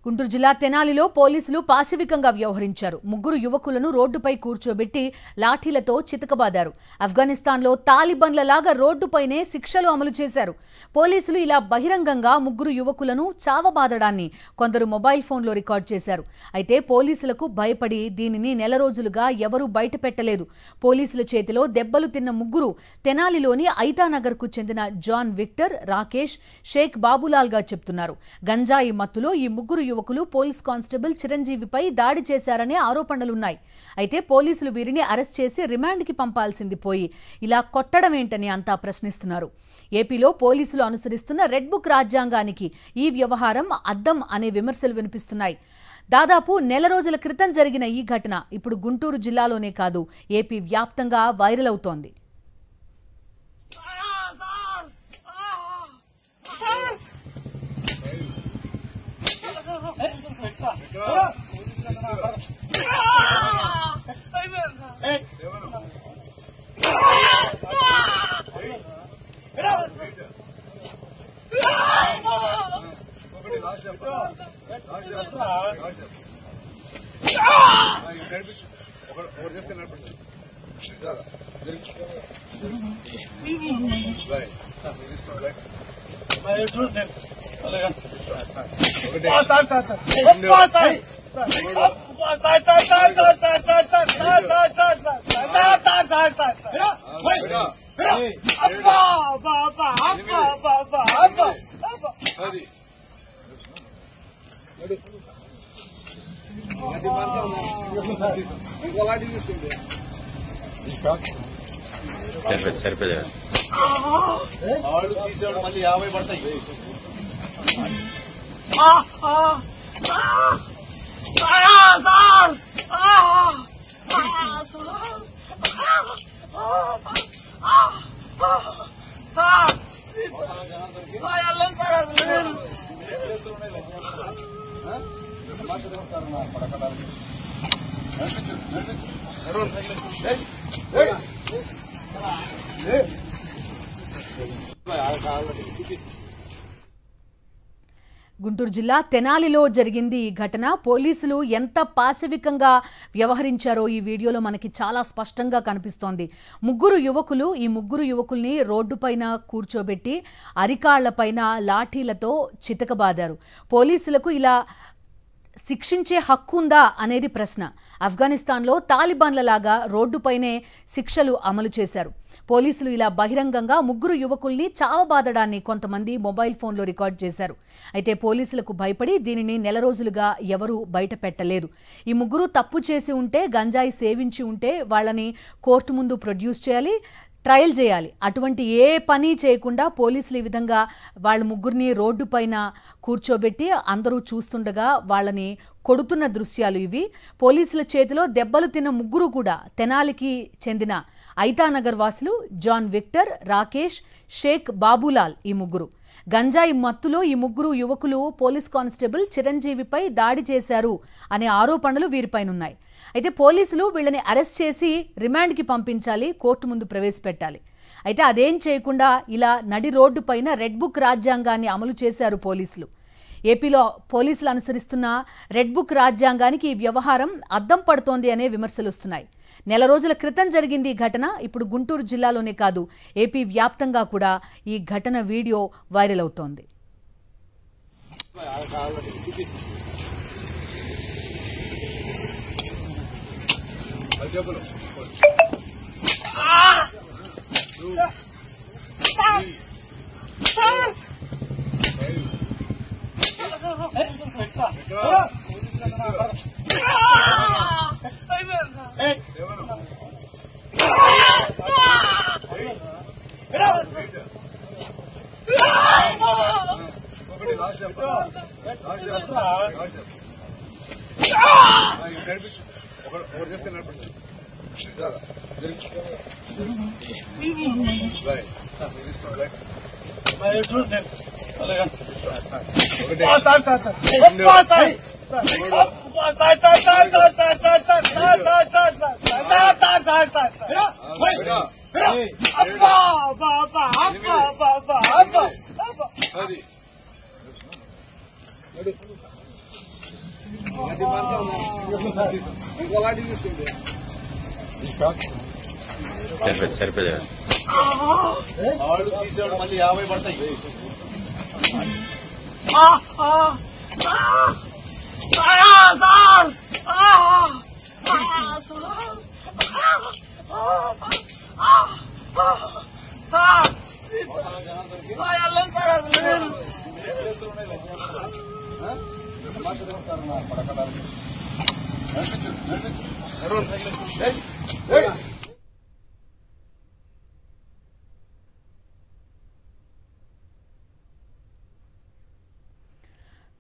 గుంటూరు జిల్లా తెనాలిలో పోలీసులు పాశవికంగా వ్యవహరించారు. ముగ్గురు యువకులను రోడ్డుపై కూర్చోబెట్టి లాఠీలతో చితకబాదారు. ఆఫ్ఘనిస్తాన్లో తాలిబన్లలాగా రోడ్డుపైనే శిక్షలు అమలు చేశారు. పోలీసులు ఇలా బహిరంగంగా ముగ్గురు యువకులను చావబాదడాన్ని కొందరు మొబైల్ ఫోన్లో రికార్డ్ చేశారు. అయితే పోలీసులకు భయపడి దీనిని నెల రోజులుగా ఎవరూ బయటపెట్టలేదు. పోలీసుల చేతిలో దెబ్బలు తిన్న ముగ్గురు తెనాలిలోని ఐతానగర్కు చెందిన జాన్ విక్టర్, రాకేష్, షేక్ బాబులాల్గా చెప్తున్నారు. గంజాయి మత్తులో ఈ ముగ్గురు యువకులు పోలీస్ కానిస్టేబుల్ చిరంజీవిపై దాడి చేశారనే ఆరోపణలున్నాయి. అయితే పోలీసులు వీరిని అరెస్ట్ చేసి రిమాండ్కి పంపాల్సింది పోయి ఇలా కొట్టడమేంటని అంతా ప్రశ్నిస్తున్నారు. ఏపీలో పోలీసులు అనుసరిస్తున్న రెడ్ బుక్ రాజ్యాంగానికి ఈ వ్యవహారం అద్దం అనే విమర్శలు వినిపిస్తున్నాయి. దాదాపు నెల రోజుల క్రితం జరిగిన ఈ ఘటన ఇప్పుడు గుంటూరు జిల్లాలోనే కాదు, ఏపీ వ్యాప్తంగా వైరల్ అవుతోంది. సరిపోయా మళ్ళీ 50 పడతాయి. గుంటూరు జిల్లా తెనాలిలో జరిగింది ఈ ఘటన. పోలీసులు ఎంత పాశవికంగా వ్యవహరించారో ఈ వీడియోలో మనకి చాలా స్పష్టంగా కనిపిస్తోంది. ఈ ముగ్గురు యువకుల్ని రోడ్డుపైన కూర్చోబెట్టి అరికాళ్లపైన లాఠీలతో చితకబాదారు. పోలీసులకు ఇలా శిక్షించే హక్కు ఉందా అనేది ప్రశ్న. ఆఫ్ఘనిస్తాన్లో తాలిబాన్లలాగా రోడ్డుపైనే శిక్షలు అమలు చేశారు. పోలీసులు ఇలా బహిరంగంగా ముగ్గురు యువకుల్ని చావబాదడాన్ని కొంతమంది మొబైల్ ఫోన్లో రికార్డ్ చేశారు. అయితే పోలీసులకు భయపడి దీనిని నెల రోజులుగా ఎవరూ బయట పెట్టలేదు. ఈ ముగ్గురు తప్పు చేసి ఉంటే, గంజాయి సేవించి ఉంటే వాళ్ళని కోర్టు ముందు ప్రొడ్యూస్ చేయాలి, ట్రయల్ చేయాలి. అటువంటి ఏ పని చేయకుండా పోలీసులు ఈ విధంగా వాళ్ళ ముగ్గురిని రోడ్డు పైన కూర్చోబెట్టి అందరూ చూస్తుండగా వాళ్ళని కొడుతున్న దృశ్యాలు ఇవి. పోలీసుల చేతిలో దెబ్బలు తిన్న ముగ్గురు కూడా తెనాలికి చెందిన ఐతానగర్ వాసులు జాన్ విక్టర్, రాకేష్, షేక్ బాబులాల్. ఈ ముగ్గురు గంజాయి మత్తులో ఈ ముగ్గురు యువకులు పోలీస్ కానిస్టేబుల్ చిరంజీవిపై దాడి చేశారు అనే ఆరోపణలు వీరిపైనున్నాయి. అయితే పోలీసులు వీళ్ళని అరెస్ట్ చేసి రిమాండ్కి పంపించాలి, కోర్టు ముందు ప్రవేశపెట్టాలి. అయితే అదేం చేయకుండా ఇలా నడి రోడ్డు పైన రెడ్ బుక్ రాజ్యాంగాన్ని అమలు చేశారు పోలీసులు. ఏపీలో పోలీసులు అనుసరిస్తున్న రెడ్ బుక్ రాజ్యాంగానికి ఈ వ్యవహారం అద్దం పడుతోంది అనే విమర్శలు వస్తున్నాయి. నెల రోజుల క్రితం జరిగింది ఈ ఘటన. ఇప్పుడు గుంటూరు జిల్లాలోనే కాదు, ఏపీ వ్యాప్తంగా కూడా ఈ ఘటన వీడియో వైరల్ అవుతోంది. సరిపోయేది వాళ్ళు తీసేవాడు మళ్ళీ 50 పడతాయి.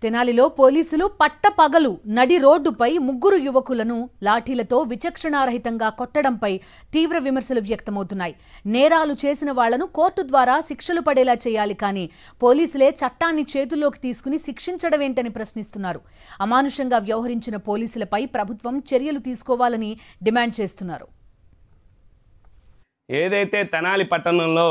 తెనాలిలో పోలీసులు పట్టపగలు నడి రోడ్డుపై ముగ్గురు యువకులను లాఠీలతో విచక్షణారహితంగా కొట్టడంపై తీవ్ర విమర్శలు వ్యక్తమవుతున్నాయి. నేరాలు చేసిన వాళ్లను కోర్టు ద్వారా శిక్షలు పడేలా చేయాలి, కానీ పోలీసులే చట్టాన్ని చేతుల్లోకి తీసుకుని శిక్షించడమేంటని ప్రశ్నిస్తున్నారు. అమానుషంగా వ్యవహరించిన పోలీసులపై ప్రభుత్వం చర్యలు తీసుకోవాలని డిమాండ్ చేస్తున్నారు. ఏదైతే తెనాలి పట్టణంలో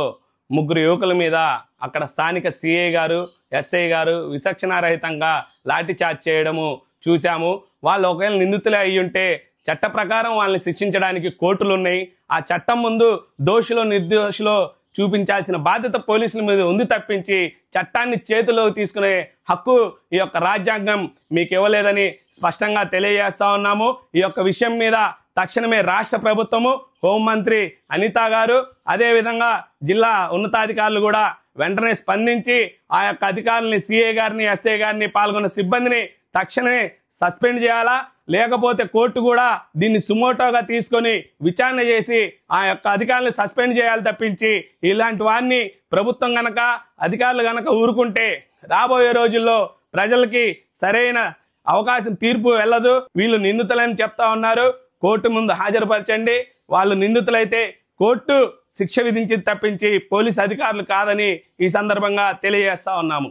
ముగ్గురు యువకుల మీద అక్కడ స్థానిక సిఐ గారు, ఎస్ఐ గారు విచక్షణారహితంగా లాఠీచార్జ్ చేయడము చూశాము. వాళ్ళు ఒకవేళ నిందితులే అయ్యుంటే చట్ట ప్రకారం వాళ్ళని శిక్షించడానికి కోర్టులు ఉన్నాయి. ఆ చట్టం ముందు దోషులో నిర్దోషులో చూపించాల్సిన బాధ్యత పోలీసుల మీద ఉంది తప్పించి చట్టాన్ని చేతిలోకి తీసుకునే హక్కు ఈ యొక్క రాజ్యాంగం మీకు ఇవ్వలేదని స్పష్టంగా తెలియజేస్తా ఉన్నాము. ఈ యొక్క విషయం మీద తక్షణమే రాష్ట్ర ప్రభుత్వము, హోంమంత్రి అనిత గారు, అదేవిధంగా జిల్లా ఉన్నతాధికారులు కూడా వెంటనే స్పందించి ఆ యొక్క అధికారులని, సిఐ గారిని, ఎస్ఐ గారిని, పాల్గొన్న సిబ్బందిని తక్షణమే సస్పెండ్ చేయాలా, లేకపోతే కోర్టు కూడా దీన్ని సుమోటోగా తీసుకొని విచారణ చేసి ఆ యొక్క అధికారులను సస్పెండ్ చేయాలి తప్పించి ఇలాంటి వారిని ప్రభుత్వం గనక, అధికారులు గనక ఊరుకుంటే రాబోయే రోజుల్లో ప్రజలకి సరైన అవకాశం, తీర్పు వెళ్ళదు. వీళ్ళు నిందితులని చెప్తా ఉన్నారు. కోర్టు ముందు హాజరుపరచండి. వాళ్ళు నిందితులైతే కోర్టు శిక్ష విధించి తప్పించి పోలీసు అధికారులు కాదని ఈ సందర్భంగా తెలియజేస్తా ఉన్నాము.